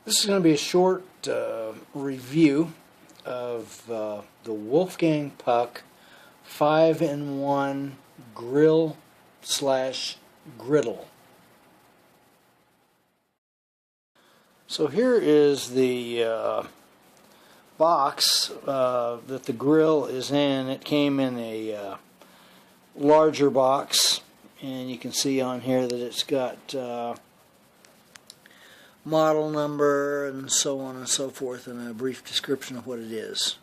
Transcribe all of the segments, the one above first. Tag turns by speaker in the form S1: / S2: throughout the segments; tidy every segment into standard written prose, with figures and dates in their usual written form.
S1: This is going to be a short review of the Wolfgang Puck 5-in-1 grill / griddle. So here is the box that the grill is in. It came in a larger box, and you can see on here that it's got model number and so on and so forth, and a brief description of what it is.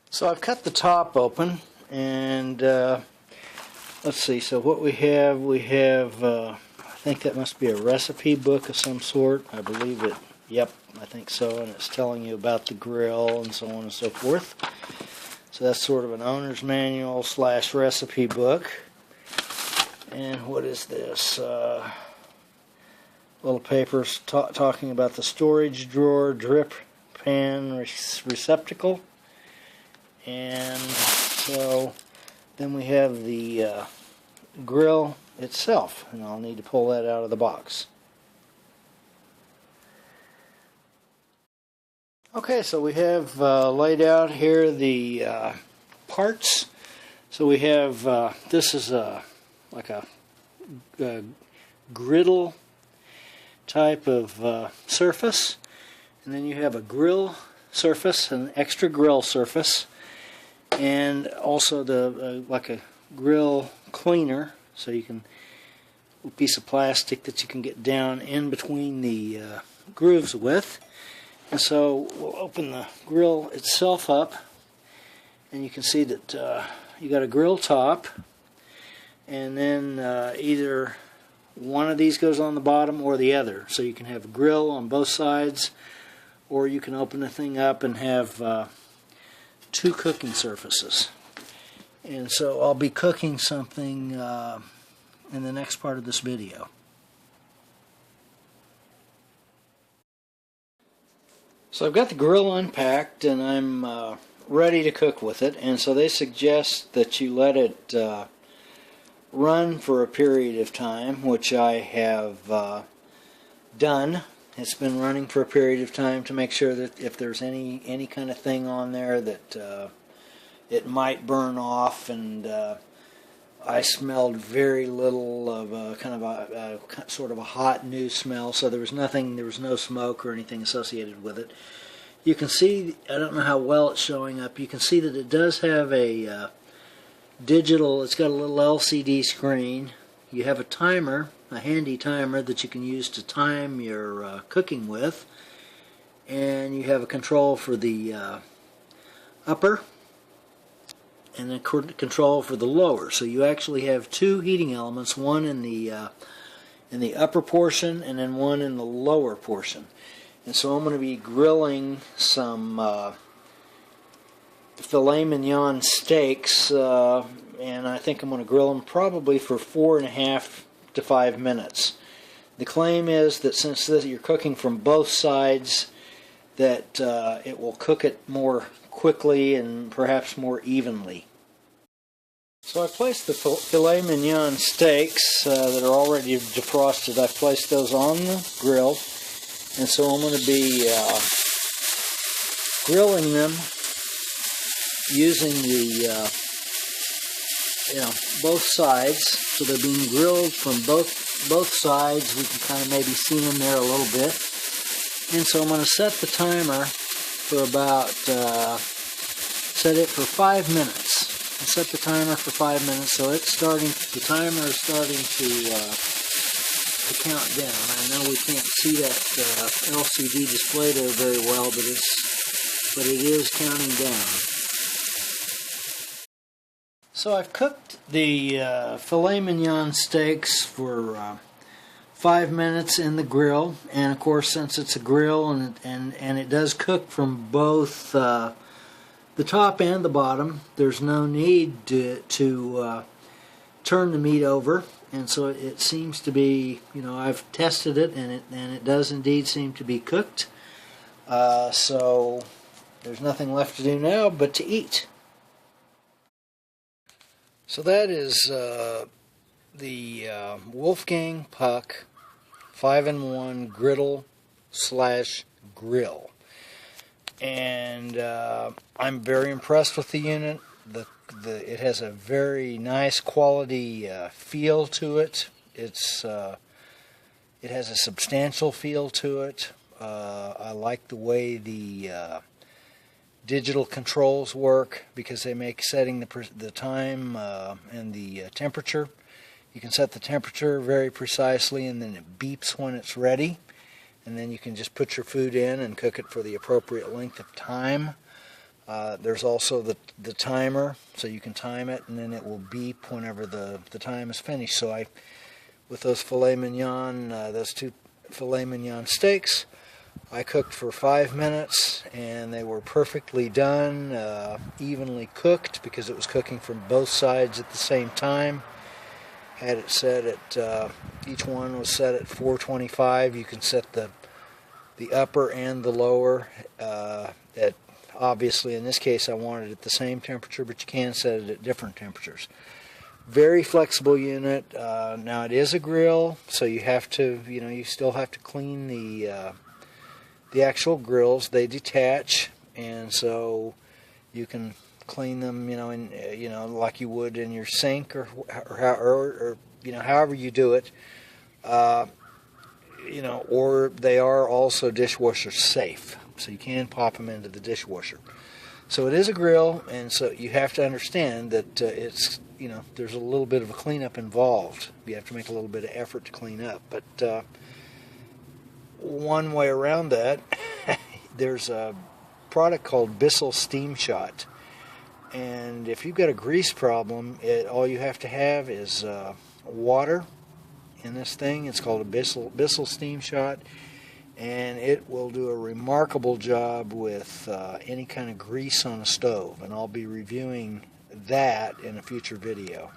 S1: So I've cut the top open, and let's see, so what we have, I think that must be a recipe book of some sort. I believe it, yep, I think so, and it's telling you about the grill and so on and so forth. So that's sort of an owner's manual / recipe book. And what is this? Little papers talking about the storage drawer, drip pan receptacle. And so then we have the grill itself, and I'll need to pull that out of the box. Okay, so we have laid out here the parts. So we have, this is like a griddle type of surface, and then you have a grill surface, an extra grill surface, and also the like a grill cleaner, so you can, a piece of plastic that you can get down in between the grooves with. And so we'll open the grill itself up, and you can see that you got a grill top, and then either one of these goes on the bottom or the other. So you can have a grill on both sides, or you can open the thing up and have two cooking surfaces. And so I'll be cooking something in the next part of this video. So I've got the grill unpacked, and I'm ready to cook with it. And so they suggest that you let it run for a period of time, which I have done. It's been running for a period of time to make sure that if there's any kind of thing on there that it might burn off, and I smelled very little of a kind of a sort of a hot new smell, so there was no smoke or anything associated with it. You can see, I don't know how well it's showing up, you can see that it does have a digital, it's got a little LCD screen. You have a timer, a handy timer that you can use to time your cooking with, and you have a control for the upper and a control for the lower. So you actually have two heating elements, one in the upper portion and then one in the lower portion. And so I'm going to be grilling some filet mignon steaks, and I think I'm going to grill them probably for 4.5 to 5 minutes. The claim is that since you're cooking from both sides, that it will cook it more quickly and perhaps more evenly. So I placed the filet mignon steaks that are already defrosted. I've placed those on the grill, and so I'm going to be grilling them using the both sides. So they're being grilled from both sides. We can kind of maybe see them there a little bit. And so I'm going to set the timer for about set it for 5 minutes. I set the timer for 5 minutes, so it's starting. The timer is starting to count down. I know we can't see that LCD display there very well, but it is counting down. So I've cooked the filet mignon steaks for 5 minutes in the grill, and of course, since it's a grill and it does cook from both the top and the bottom, there's no need to turn the meat over, and so it seems to be, I've tested it, and it does indeed seem to be cooked. So there's nothing left to do now but to eat. So that is the Wolfgang Puck 5-in-1 griddle slash grill. And I'm very impressed with the unit. It has a very nice quality feel to it. It has a substantial feel to it. I like the way the digital controls work, because they make setting the time and the temperature. You can set the temperature very precisely, and then it beeps when it's ready. And then you can just put your food in and cook it for the appropriate length of time. There's also the timer, so you can time it, and then it will beep whenever the time is finished. So with those filet mignon, those 2 filet mignon steaks, I cooked for 5 minutes, and they were perfectly done, evenly cooked, because it was cooking from both sides at the same time. Had it set at, each one was set at 425. You can set the upper and the lower at, obviously in this case I wanted it at the same temperature, but you can set it at different temperatures. Very flexible unit. Now it is a grill, so you have to, you still have to clean the actual grills. They detach, and so you can clean them, like you would in your sink or however you do it. Or they are also dishwasher safe, so you can pop them into the dishwasher. So it is a grill, and so you have to understand that it's, there's a little bit of a cleanup involved. You have to make a little bit of effort to clean up. But one way around that, there's a product called Bissell Steam Shot. And if you've got a grease problem, all you have to have is water in this thing. It's called a Bissell Steam Shot, and it will do a remarkable job with any kind of grease on a stove. And I'll be reviewing that in a future video.